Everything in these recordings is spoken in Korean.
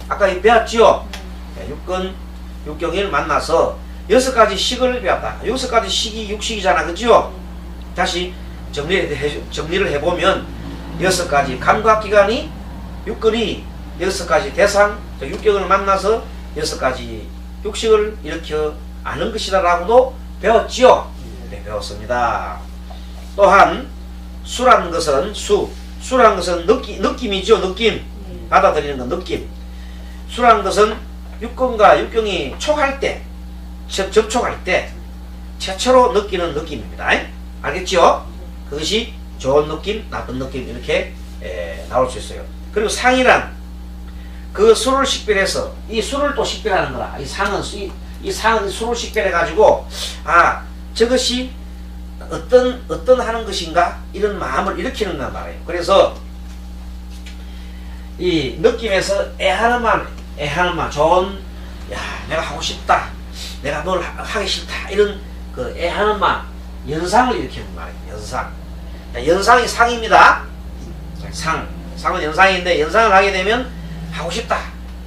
아까 배웠지요? 육근, 육경일 만나서 6가지 식을 배웠다. 6가지 식이 육식이잖아. 그죠? 다시 정리를 해보면 6가지 감각기관이 육근이 6가지 대상, 육경을 만나서 6가지 육식을 일으켜 아는 것이다 라고도 배웠지요? 네, 배웠습니다. 또한 수라는 것은 수라는 것은 느낌이죠. 느낌. 받아들이는 건 느낌. 수라는 것은 육근과 육경이 촉할 때, 접촉할 때 최초로 느끼는 느낌입니다. 알겠죠? 그것이 좋은 느낌, 나쁜 느낌 이렇게 나올 수 있어요. 그리고 상이란 그 수를 식별해서 이 수를 또 식별하는 거라. 이 상은 수를 식별해 가지고 저것이 어떤 하는 것인가 이런 마음을 일으키는 건 말이에요. 그래서 이 느낌에서 애하는 마음 좋은 내가 하고 싶다, 내가 뭘 하기 싫다 이런 그 애하는 마음 연상을 일으키는 말이에요. 연상이 상입니다. 상은 연상인데 연상을 하게 되면 하고 싶다,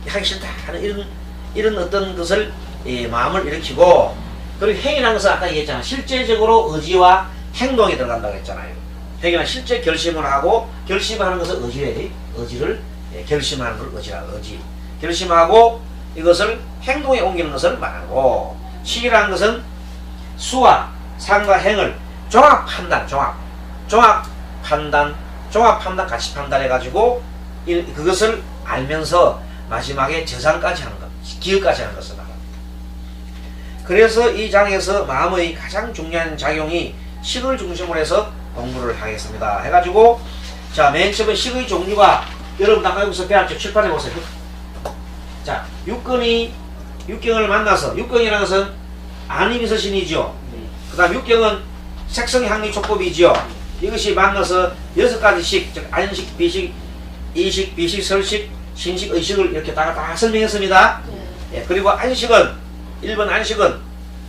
하기 싫다 하는 이런 어떤 것을 마음을 일으키고, 그리고 행위라는 것은 아까 얘기했잖아. 실제적으로 의지와 행동이 들어간다고 했잖아요. 행위는 실제 결심을 하고, 결심하는 것은 의지를 결심하는 걸 의지. 결심하고 이것을 행동에 옮기는 것을 말하고, 식이라는 것은 수와 상과 행을 종합 판단 같이 판단해가지고 그것을 알면서 마지막에 저장까지 하는 것, 기억까지 하는 것을 말합니다. 그래서 이 장에서 마음의 가장 중요한 작용이 식을 중심으로 해서 공부를 하겠습니다. 해가지고 자, 맨 처음에 식의 종류가 여러분 아까 여기서 배웠죠? 칠판에 보세요. 자, 육경을 만나서, 육경이라는 것은 안임이서신이죠. 그 다음 육경은 색성향미촉법이죠. 이것이 만나서 6가지 식, 즉 안식, 비식, 이식, 비식, 설식, 신식, 의식을 이렇게 다 설명했습니다. 그리고 안식은 1번 안식은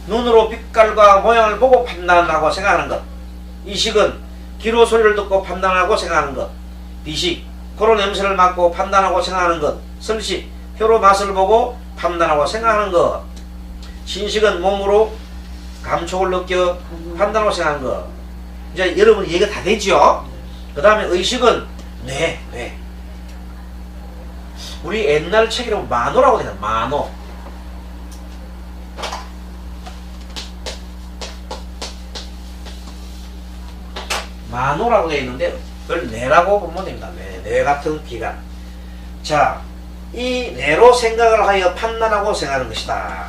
눈으로 빛깔과 모양을 보고 판단하고 생각하는 것. 이식은 귀로 소리를 듣고 판단하고 생각하는 것. 비식, 코로 냄새를 맡고 판단하고 생각하는 것. 설식, 혀로 맛을 보고 판단하고 생각하는 것. 신식은 몸으로 감촉을 느껴 판단하고 생각하는 것. 이제 여러분 얘기가 다 되죠? 그 다음에 의식은 뇌. 우리 옛날 책이라고 만호라고 되잖아. 만호라고 되어 있는데 그걸 뇌라고 보면 됩니다. 뇌 같은 기관. 자, 이 뇌로 생각을 하여 판단하고 생각하는 것이다.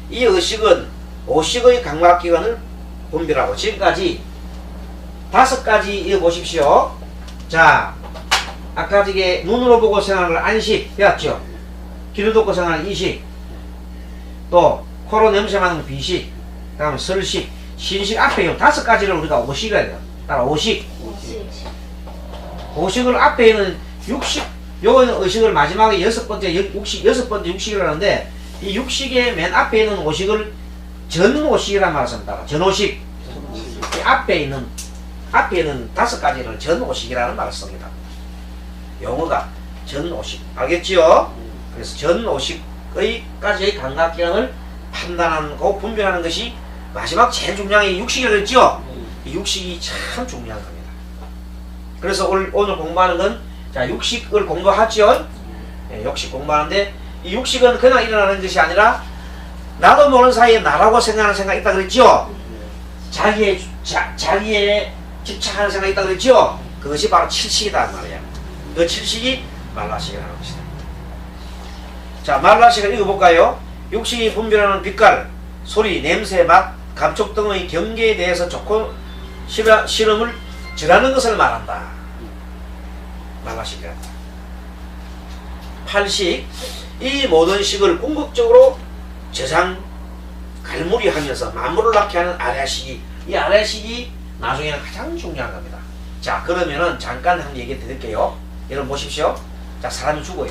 이 의식은 오식의 감각기관을 분별하고, 지금까지 5가지 읽어보십시오. 자, 아까 저게 눈으로 보고 생각하는 걸 안식 배웠죠? 귀로 듣고 생각하는 이식, 또 코로 냄새 맡는 거 비식, 그 다음에 설식, 신식, 앞에 요 5가지를 우리가 오식이라 해요. 따라 오식. 오식을 앞에 있는 육식, 요거는 의식을 마지막에 6번째 육식이라고 하는데, 이 육식의 맨 앞에 있는 오식을 전오식이라는 말을 씁니다. 전오식. 이 앞에 있는 5가지를 전오식이라는 말을 씁니다. 용어가 전오식. 알겠지요? 그래서 전오식의까지의 감각기관을 판단하고 분별하는 것이 마지막 제일 중요한 게 육식이라고 했죠? 이 육식이 참 중요한 겁니다. 그래서 오늘 공부하는 건, 자, 육식을 공부하죠? 육식 공부하는데, 이 육식은 그냥 일어나는 것이 아니라 나도 모르는 사이에 나라고 생각하는 생각이 있다 그랬죠? 자기의 집착하는 생각이 있다 그랬죠? 그것이 바로 칠식이다 말이야. 그 칠식이 말라식이라는 것이다. 자, 말라식을 읽어볼까요? 육식이 분별하는 빛깔, 소리, 냄새, 맛, 감촉 등의 경계에 대해서 좋고 싫음을 절하는 것을 말한다. 말라식이란다. 팔식, 이 모든 식을 궁극적으로 저장, 갈무리하면서 만물을 낳게 하는 아래식이, 이 아래식이 나중에는 가장 중요한 겁니다. 자, 그러면은 잠깐 한 얘기 드릴게요. 여러분 보십시오. 자, 사람이 죽어요.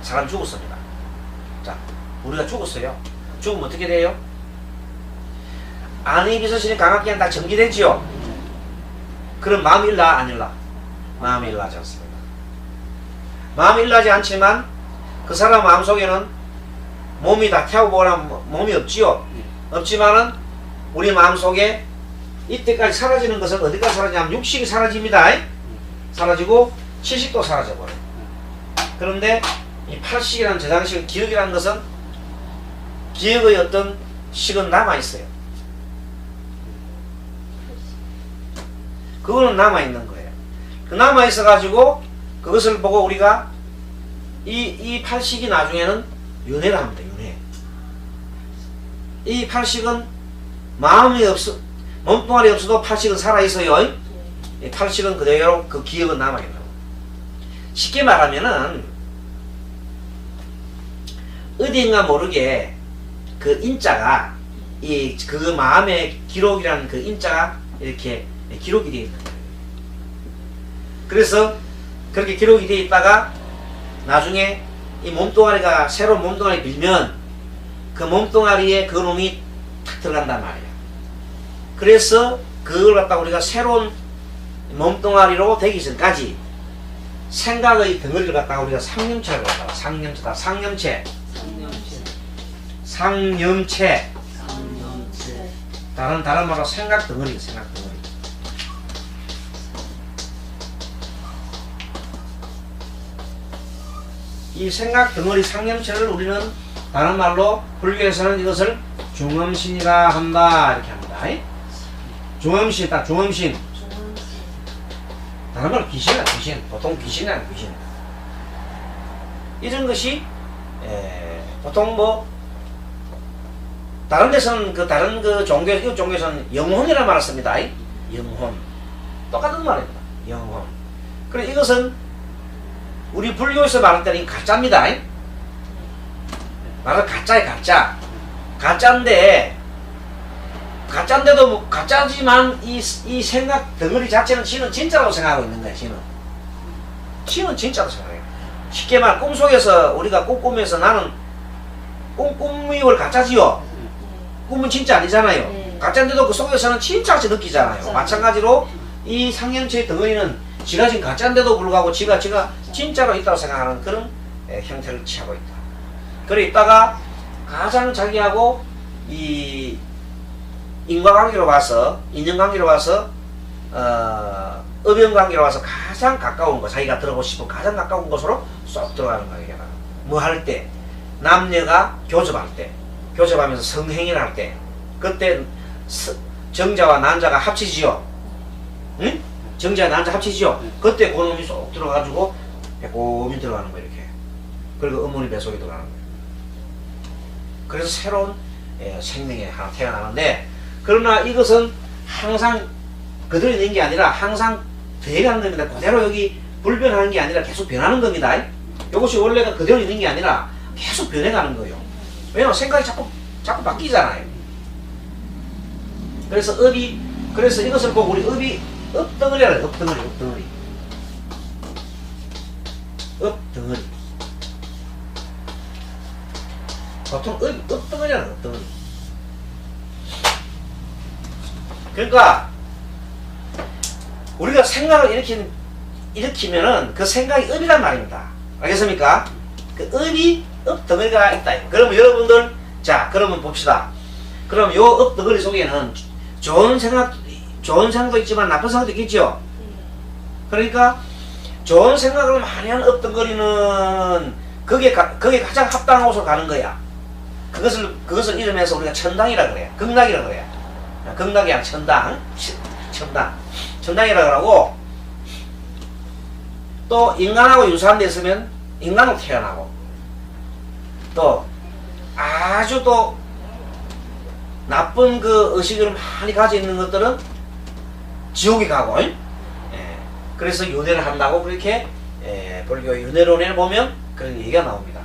사람이 죽었습니다. 자, 우리가 죽었어요. 죽으면 어떻게 돼요? 안의 비서신이 감각기관 다 정지되지요? 그럼 마음이 일나 안 일나? 마음이 일나지 않습니다. 마음이 일나지 않지만 그 사람 마음속에는 몸이 다 태워보거나 몸이 없지요. 없지만은 우리 마음속에 이때까지 사라지는 것은 어디까지 사라지냐면 육식이 사라집니다. 사라지고七식도 사라져버려요. 그런데 이 팔식이라는 저장식, 기억이라는 것은 기억의 어떤 식은 남아있어요. 그거는 남아있는 거예요. 그 남아있어가지고 그것을 보고 우리가 이 팔식이 나중에는 윤회를 합니다. 윤회. 이 팔식은 마음이 몸뚱아리 없어도 팔식은 살아있어요. 이 팔식은 그대로 그 기억은 남아있는 거예요. 쉽게 말하면은 어디인가 모르게 그 인자가 그 마음의 기록이라는 그 인자가 이렇게 기록이 되어 있는 거예요. 그래서 그렇게 기록이 되어 있다가 나중에 이 몸뚱아리가 새로운 몸뚱아리 빌면 그 몸뚱아리에 그 놈이 탁 들어간단 말이에요. 그래서 그걸 갖다가 우리가 새로운 몸뚱아리로 되기 전까지 생각의 덩어리를 갖다가 우리가 상념체라고 한다. 상념체. 다른 말로 생각 덩어리. 이 생각 덩어리 상념체를 우리는 다른 말로 불교에서는 이것을 중음신이라 한다 이렇게 합니다. 중음신, 딱 중음신. 다른 말로 귀신이야, 귀신. 보통 귀신이야, 귀신. 이런 것이 보통 뭐 다른 데서는 다른 종교, 이웃 종교에서는 영혼이라 말을 씁니다. 영혼. 똑같은 말입니다. 영혼. 그래 이것은 우리 불교에서 말할 때는 가짜입니다. 말은 가짜야, 가짜. 가짜인데도 뭐 가짜지만 이 생각 덩어리 자체는 신은 진짜라고 생각하고 있는 거야. 신은 진짜로 생각해요. 쉽게 말 꿈속에서 우리가 꿈꾸면서 나는 꿈이 월 가짜지요. 꿈은 진짜 아니잖아요. 가짜인데도 그 속에서는 진짜같이 느끼잖아요. 마찬가지로 이 상념체의 덩어리는 지가 지금 가짜인데도 불구하고 지가 진짜로 있다고 생각하는 그런 형태를 취하고 있다. 그래 있다가 가장 자기하고 이 인과관계로 봐서, 인연관계로 봐서, 의변관계로 봐서 가장 가까운 거, 자기가 들어보고 싶은 가장 가까운 곳으로 쏙 들어가는 거예요. 뭐 할 때, 남녀가 교접할 때, 교접하면서 성행위를 할 때, 그때 정자와 난자가 합치지요. 응? 정자와 난자 합치지요. 그때 그놈이 쏙 들어가지고 배꼽이 들어가는 거예요. 이렇게. 그리고 어머니 뱃속에 들어가는 거예요. 그래서 새로운 생명이 하나 태어나는데, 그러나 이것은 항상 그대로 있는 게 아니라 항상 되어가는 겁니다. 그대로 여기 불변하는 게 아니라 계속 변하는 겁니다. 이것이 원래가 그대로 있는 게 아니라 계속 변해가는 거예요. 왜냐면 생각이 자꾸 바뀌잖아요. 그래서 그래서 이것을 보고 우리 업덩어리라는 업덩어리. 보통 업덩어리라는 업덩어리. 그러니까 우리가 생각을 일으키면은 그 생각이 업이란 말입니다. 알겠습니까? 그 업덩어리가 있다. 그러면 여러분들, 자, 그러면 봅시다. 그럼 요 업덩어리 속에는 좋은 생각도 있지만 나쁜 생각도 있겠죠? 그러니까 좋은 생각을 많이 하는 업덩어리는 그게 가장 합당한 곳으로 가는 거야. 그것을 이름해서 우리가 천당이라 그래요. 극락이라 그래요. 극락이 아니라 천당이라 그러고, 또 인간하고 유사한 데 있으면 인간으로 태어나고, 또 아주 또 나쁜 그 의식을 많이 가지고 있는 것들은 지옥에 가고, 그래서 윤회를 한다고 그렇게 불교 윤회론에 보면 그런 얘기가 나옵니다.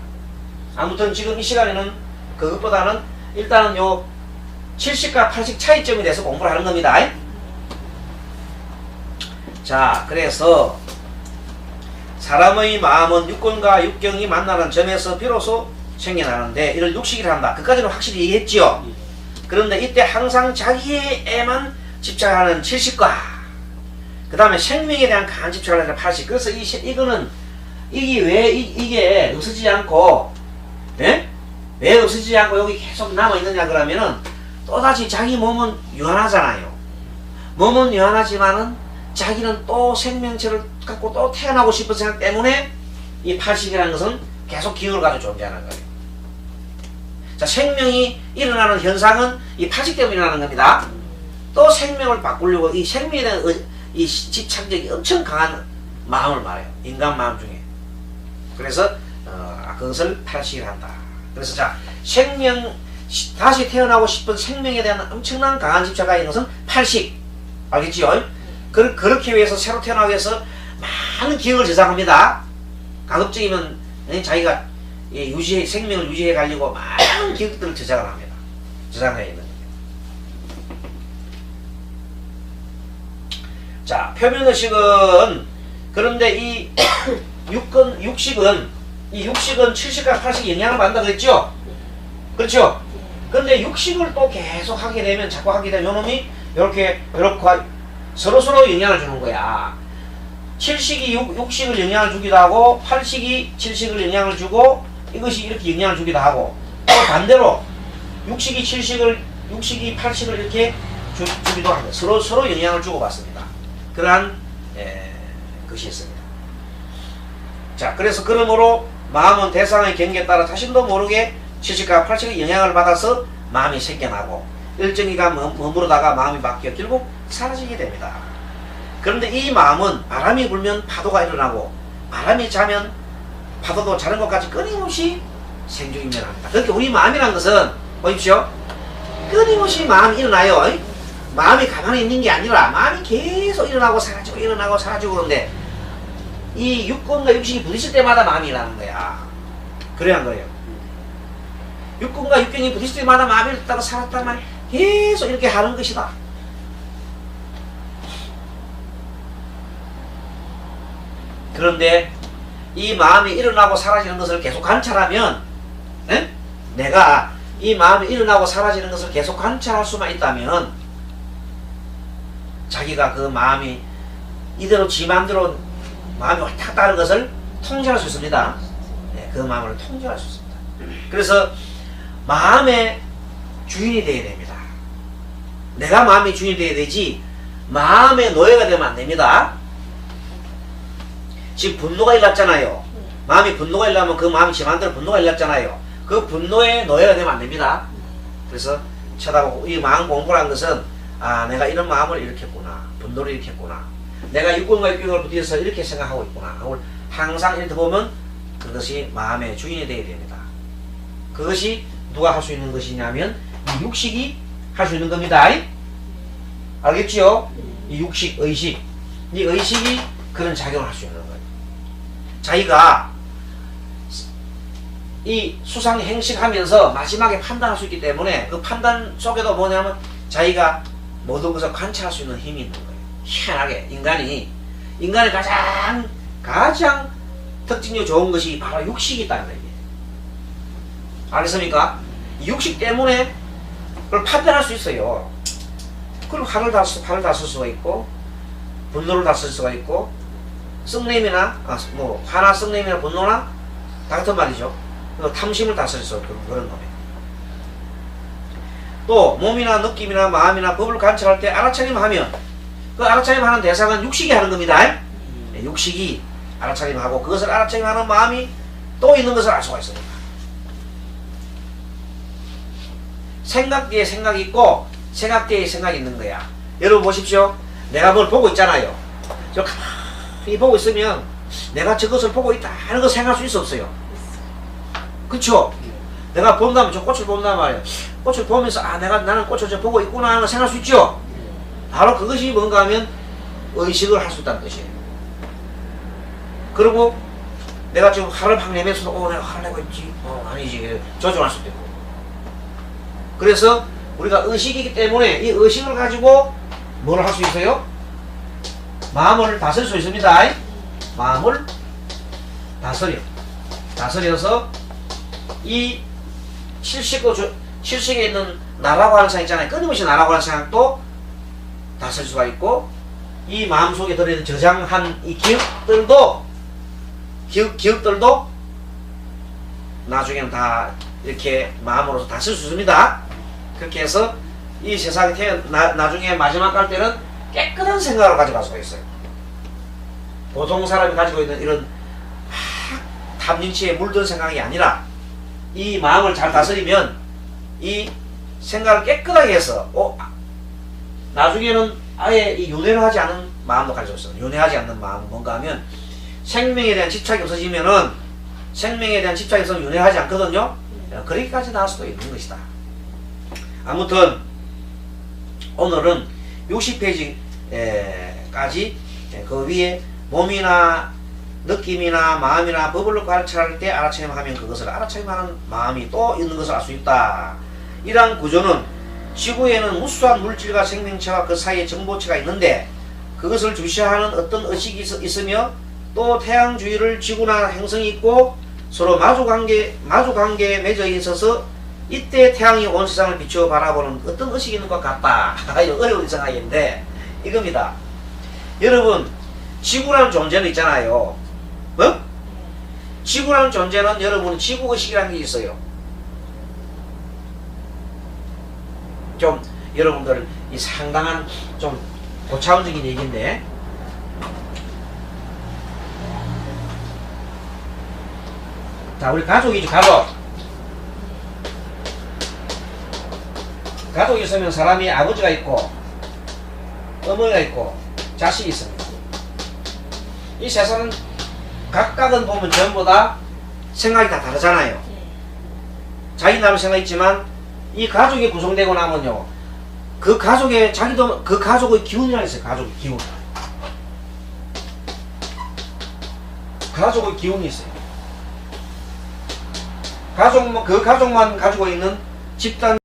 아무튼 지금 이 시간에는 그것보다는 일단은 요 70과 80 차이점에 대해서 공부를 하는 겁니다. 자, 그래서 사람의 마음은 육권과 육경이 만나는 점에서 비로소 생겨나는데 이를 육식이라 한다. 그까지는 확실히 얘기했지요. 그런데 이때 항상 자기에만 집착하는 70과 그 다음에 생명에 대한 강한 집착을 하는 80. 그래서 이거는 이게 왜 이게 없어지지 않고, 예? 왜 없어지지 않고 여기 계속 남아있느냐 그러면은 또다시 자기 몸은 유한하잖아요. 몸은 유한하지만은 자기는 또 생명체를 갖고 또 태어나고 싶은 생각 때문에 이 팔식이라는 것은 계속 기운을 가지고 존재하는 거예요. 자, 생명이 일어나는 현상은 이 팔식 때문에 일어나는 겁니다. 또 생명을 바꾸려고 이 생명에 대한 이 집착력이 엄청 강한 마음을 말해요. 인간 마음 중에. 그래서 그것을 팔식이라 한다. 그래서 자, 생명 다시 태어나고 싶은 생명에 대한 엄청난 강한 집착이 있는 것은 팔식. 알겠지요? 그렇게 위해서 새로 태어나기 위해서 많은 기억을 저장합니다. 가급적이면 자기가 생명을 유지해 가려고 많은 기억들을 저장을 합니다. 저장해 있는 거예요. 자, 표면의식은 그런데 이 육식은 70과 80 영향을 받는다 그랬죠? 그렇죠? 그런데 육식을 또 계속 하게 되면 자꾸 하게 되면 요놈이 이렇게 서로서로 영향을 주는 거야. 7식이 6식을 영향을 주기도 하고 8식이 7식을 영향을 주고 이것이 이렇게 영향을 주기도 하고 또 반대로 6식이 8식을 이렇게 주기도 합니다. 서로 영향을 주고받습니다. 그러한 것이 있습니다. 자, 그래서 그러므로 마음은 대상의 경계에 따라 자신도 모르게 7식과 8식의 영향을 받아서 마음이 생겨나고 일정 기간 머무르다가 마음이 바뀌어 결국 사라지게 됩니다. 그런데 이 마음은 바람이 불면 파도가 일어나고 바람이 자면 파도도 자는 것까지 끊임없이 생중임면합니다. 그렇게 우리 마음이라는 것은 보십시오. 끊임없이 마음이 일어나요. 마음이 가만히 있는 게 아니라 마음이 계속 일어나고 사라지고 일어나고 사라지고 그런데 이 육군과 육식이 부딪힐 때마다 마음이 일어나는 거야. 그래야 한 거예요. 육군과 육경이 부딪힐 때마다 마음이 일어났다가 살았다가 계속 이렇게 하는 것이다. 그런데 이 마음이 일어나고 사라지는 것을 계속 관찰하면 내가 이 마음이 일어나고 사라지는 것을 계속 관찰할 수만 있다면 자기가 그 마음이 이대로 지 마음대로 마음이 왔다 갔다 하는 것을 통제할 수 있습니다. 그 마음을 통제할 수 있습니다. 그래서 마음의 주인이 되어야 됩니다. 내가 마음의 주인이 되어야 되지 마음의 노예가 되면 안 됩니다. 지금 분노가 일어났잖아요. 마음이 분노가 일어나면 그 마음이 제 마음대로 분노가 일어났잖아요. 그 분노의 노예가 되면 안 됩니다. 그래서 쳐다보고 이 마음 공부라는 것은 내가 이런 마음을 일으켰구나. 분노를 일으켰구나. 내가 육군과 육경을 부딪혀서 이렇게 생각하고 있구나. 항상 이렇게 보면 그것이 마음의 주인이 되어야 됩니다. 그것이 누가 할 수 있는 것이냐면 이 육식이 할 수 있는 겁니다. 알겠지요? 이 육식, 의식. 이 의식이 그런 작용을 할 수 있는 거예요. 자기가 이 수상 행식하면서 마지막에 판단할 수 있기 때문에 그 판단 속에도 뭐냐면 자기가 모든 것을 관찰할 수 있는 힘이 있는 거예요. 희한하게 인간의 가장 특징이 좋은 것이 바로 육식이 있다는 거예요. 알겠습니까? 육식 때문에 그걸 판단할 수 있어요. 그럼 화를 다 쓸 수가 있고 분노를 다 쓸 수가 있고 썩냄이나 화나 썩냄이나 분노나 다 같은 말이죠. 탐심을 다 쓸 수 있고 그런 놈이에요. 또 몸이나 느낌이나 마음이나 법을 관찰할 때 알아차림하면 그 알아차림하는 대상은 육식이 하는 겁니다. 육식이 알아차림하고 그것을 알아차림하는 마음이 또 있는 것을 알 수가 있습니다. 생각 뒤에 생각이 있고 생각 뒤에 생각이 있는 거야. 여러분 보십시오. 내가 뭘 보고 있잖아요. 저 가만히 보고 있으면 내가 저것을 보고 있다 하는 걸 생각할 수 있어 없어요? 그쵸? 내가 본다면 저 꽃을 본단 말이에요. 꽃을 보면서 나는 꽃을 저 보고 있구나 하는 걸 생각할 수 있죠? 바로 그것이 뭔가 하면 의식을 할 수 있다는 것이에요. 그리고 내가 지금 화를 막 내면서도 내가 화를 내고 있지. 아니지. 조정할 수도 있고. 그래서 우리가 의식이기 때문에 이 의식을 가지고 뭘 할 수 있어요? 마음을 다스릴 수 있습니다. 마음을 다스려서 이 칠식에 있는 나라고 하는 생각 있잖아요. 끊임없이 나라고 하는 생각도 다스릴 수가 있고 이 마음속에 들어있는 저장한 이 기억들도 기억들도 나중에는 다 이렇게 마음으로서 다 쓸 수 있습니다. 그렇게 해서 이 세상에 나중에 마지막 갈 때는 깨끗한 생각을 가져갈 수가 있어요. 보통 사람이 가지고 있는 이런 탐진치에 물든 생각이 아니라 이 마음을 잘 다스리면 이 생각을 깨끗하게 해서 나중에는 아예 이 윤회를 하지 않은 마음도 가지고 있어요. 윤회하지 않는 마음은 뭔가 하면 생명에 대한 집착이 없어지면은 생명에 대한 집착이 없으면 윤회하지 않거든요. 그렇게까지 나올 수도 있는 것이다. 아무튼 오늘은 60페이지까지 그 위에 몸이나 느낌이나 마음이나 법을 관찰할 때 알아차림하면 그것을 알아차림하는 마음이 또 있는 것을 알 수 있다. 이러한 구조는 지구에는 무수한 물질과 생명체와 그 사이에 정보체가 있는데 그것을 주시하는 어떤 의식이 있으며 또 태양 주위를 지구나 행성이 있고 서로 마주관계에 맺어 있어서 이때 태양이 온 세상을 비추어 바라보는 어떤 의식이 있는 것 같다. 어려운 생각인데 이겁니다. 여러분 지구라는 존재는 있잖아요. 지구라는 존재는 여러분 지구의식이라는 게 있어요. 좀 여러분들 이 상당한 좀 고차원적인 얘기인데 자 우리 가족이죠. 가족이 있으면 사람이 아버지가 있고 어머니가 있고 자식이 있습니다. 이 세상은 각각은 보면 전부 다 생각이 다 다르잖아요. 자기 나름 생각이 있지만 이 가족이 구성되고 나면요 그 가족의 자기도 그 가족의 기운이라고 있어요. 가족의 기운. 가족의 기운이 있어요. 그 가족만 가지고 있는 집단